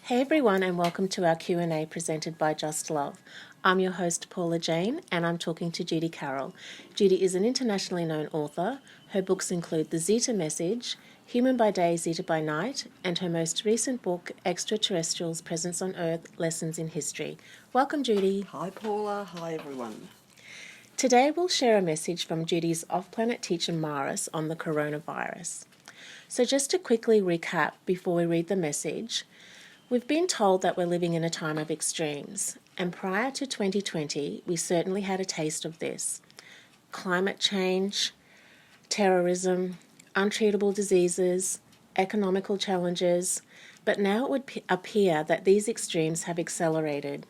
Hey everyone, and welcome to our Q&A presented by Just Love. I'm your host Paula Jane, and I'm talking to Judy Carroll. Judy is an internationally known author. Her books include The Zeta Message, Human by Day, Zeta by Night, and her most recent book, Extraterrestrials' Presence on Earth, Lessons in History. Welcome, Judy. Hi Paula, hi everyone. Today we'll share a message from Judy's off-planet teacher Maris on the coronavirus. So just to quickly recap before we read the message, we've been told that we're living in a time of extremes, and prior to 2020, we certainly had a taste of this. Climate change, terrorism, untreatable diseases, economical challenges, but now it would appear that these extremes have accelerated.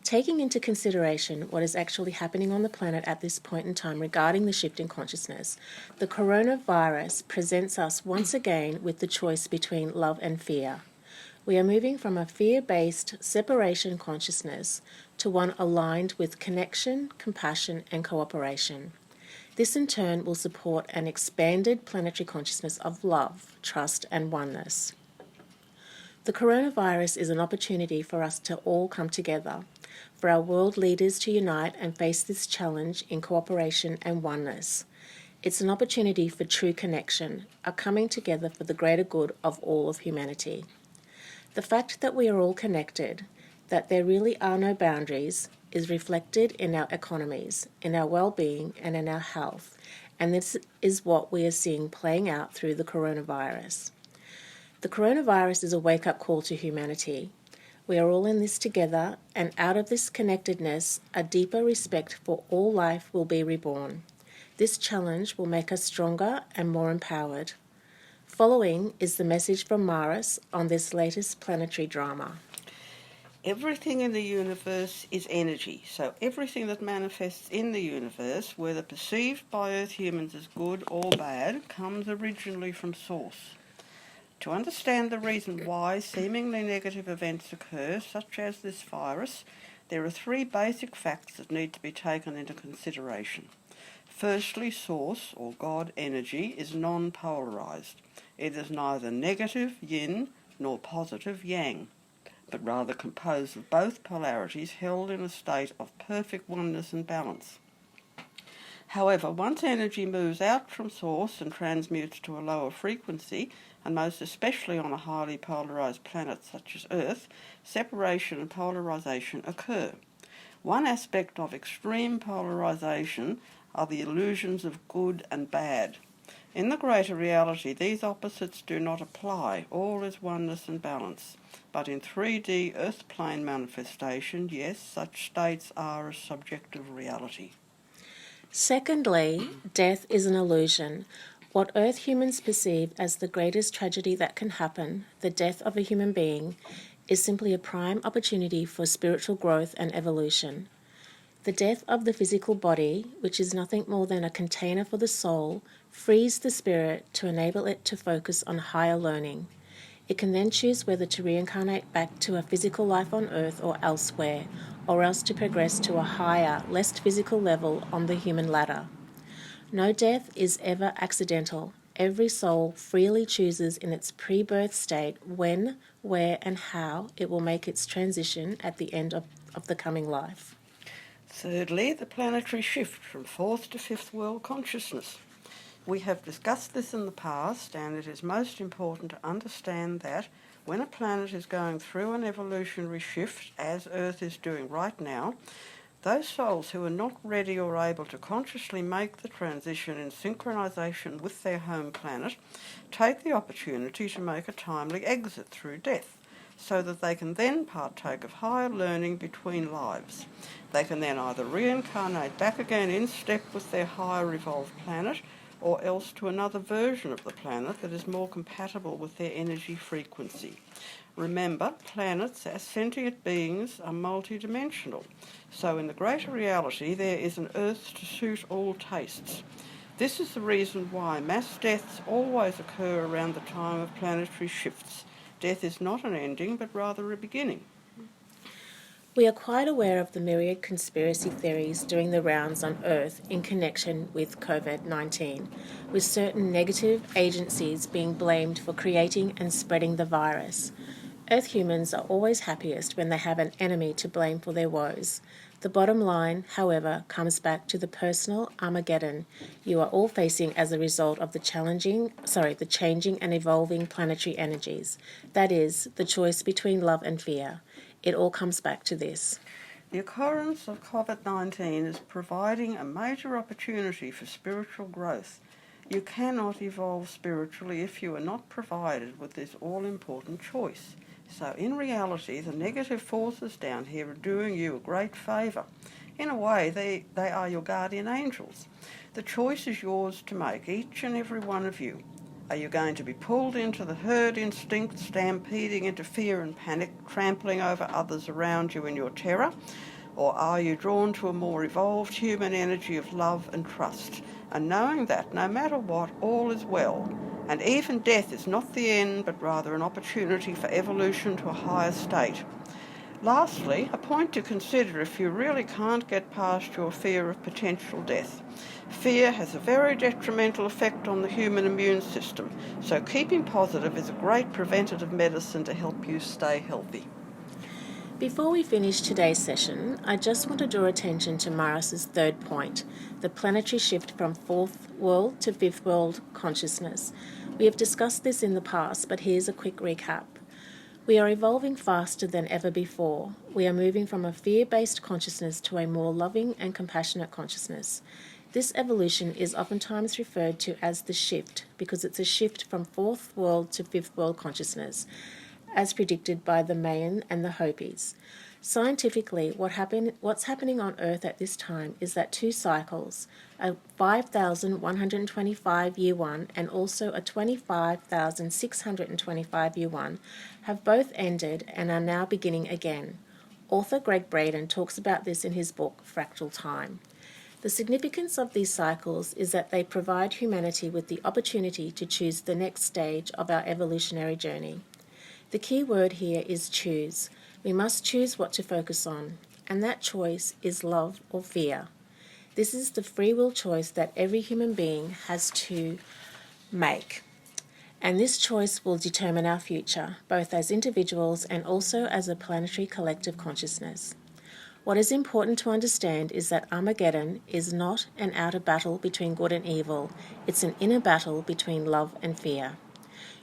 Taking into consideration what is actually happening on the planet at this point in time regarding the shift in consciousness, the coronavirus presents us once again with the choice between love and fear. We are moving from a fear-based separation consciousness to one aligned with connection, compassion, and cooperation. This in turn will support an expanded planetary consciousness of love, trust, and oneness. The coronavirus is an opportunity for us to all come together, for our world leaders to unite and face this challenge in cooperation and oneness. It's an opportunity for true connection, a coming together for the greater good of all of humanity. The fact that we are all connected, that there really are no boundaries, is reflected in our economies, in our well-being, and in our health, and this is what we are seeing playing out through the coronavirus. The coronavirus is a wake-up call to humanity. We are all in this together, and out of this connectedness, a deeper respect for all life will be reborn. This challenge will make us stronger and more empowered. Following is the message from Maris on this latest planetary drama. Everything in the universe is energy, so everything that manifests in the universe, whether perceived by Earth humans as good or bad, comes originally from Source. To understand the reason why seemingly negative events occur, such as this virus, there are three basic facts that need to be taken into consideration. Firstly, Source, or God energy, is non-polarized. It is neither negative, yin, nor positive, yang, but rather composed of both polarities held in a state of perfect oneness and balance. However, once energy moves out from Source and transmutes to a lower frequency, and most especially on a highly polarized planet such as Earth, separation and polarization occur. One aspect of extreme polarization are the illusions of good and bad. In the greater reality, these opposites do not apply. All is oneness and balance. But in 3D Earth plane manifestation, yes, such states are a subjective reality. Secondly, death is an illusion. What Earth humans perceive as the greatest tragedy that can happen, the death of a human being, is simply a prime opportunity for spiritual growth and evolution. The death of the physical body, which is nothing more than a container for the soul, frees the spirit to enable it to focus on higher learning. It can then choose whether to reincarnate back to a physical life on Earth or elsewhere, or else to progress to a higher, less physical level on the human ladder. No death is ever accidental. Every soul freely chooses in its pre-birth state when, where, and how it will make its transition at the end of the coming life. Thirdly, the planetary shift from fourth to fifth world consciousness. We have discussed this in the past, and it is most important to understand that when a planet is going through an evolutionary shift, as Earth is doing right now, those souls who are not ready or able to consciously make the transition in synchronization with their home planet take the opportunity to make a timely exit through death, so that they can then partake of higher learning between lives. They can then either reincarnate back again in step with their higher evolved planet, or else to another version of the planet that is more compatible with their energy frequency. Remember, planets as sentient beings are multidimensional, so in the greater reality there is an Earth to suit all tastes. This is the reason why mass deaths always occur around the time of planetary shifts. Death is not an ending, but rather a beginning. We are quite aware of the myriad conspiracy theories doing the rounds on Earth in connection with COVID-19, with certain negative agencies being blamed for creating and spreading the virus. Earth humans are always happiest when they have an enemy to blame for their woes. The bottom line, however, comes back to the personal Armageddon you are all facing as a result of the changing and evolving planetary energies. That is, the choice between love and fear. It all comes back to this. The occurrence of COVID-19 is providing a major opportunity for spiritual growth. You cannot evolve spiritually if you are not provided with this all-important choice. So in reality, the negative forces down here are doing you a great favour. In a way, they are your guardian angels. The choice is yours to make, each and every one of you. Are you going to be pulled into the herd instinct, stampeding into fear and panic, trampling over others around you in your terror? Or are you drawn to a more evolved human energy of love and trust, and knowing that no matter what, all is well, and even death is not the end, but rather an opportunity for evolution to a higher state? Lastly, a point to consider if you really can't get past your fear of potential death. Fear has a very detrimental effect on the human immune system, so keeping positive is a great preventative medicine to help you stay healthy. Before we finish today's session, I just want to draw attention to Maris's third point, the planetary shift from fourth world to fifth world consciousness. We have discussed this in the past, but here's a quick recap. We are evolving faster than ever before. We are moving from a fear-based consciousness to a more loving and compassionate consciousness. This evolution is oftentimes referred to as the shift because it's a shift from fourth world to fifth world consciousness, as predicted by the Mayan and the Hopis. Scientifically, what's happening on Earth at this time is that two cycles, a 5,125 year one and also a 25,625 year one, have both ended and are now beginning again. Author Greg Braden talks about this in his book, Fractal Time. The significance of these cycles is that they provide humanity with the opportunity to choose the next stage of our evolutionary journey. The key word here is choose. We must choose what to focus on, and that choice is love or fear. This is the free will choice that every human being has to make. And this choice will determine our future, both as individuals and also as a planetary collective consciousness. What is important to understand is that Armageddon is not an outer battle between good and evil. It's an inner battle between love and fear.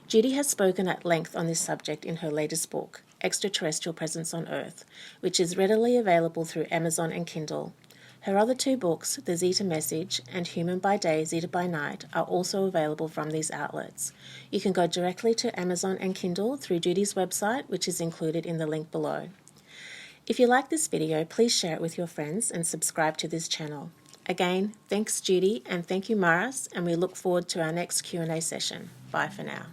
Judy has spoken at length on this subject in her latest book, Extraterrestrial Presence on Earth, which is readily available through Amazon and Kindle. Her other two books, The Zeta Message and Human by Day, Zeta by Night, are also available from these outlets. You can go directly to Amazon and Kindle through Judy's website, which is included in the link below. If you like this video, please share it with your friends and subscribe to this channel. Again, thanks Judy and thank you Maris, and we look forward to our next Q&A session. Bye for now.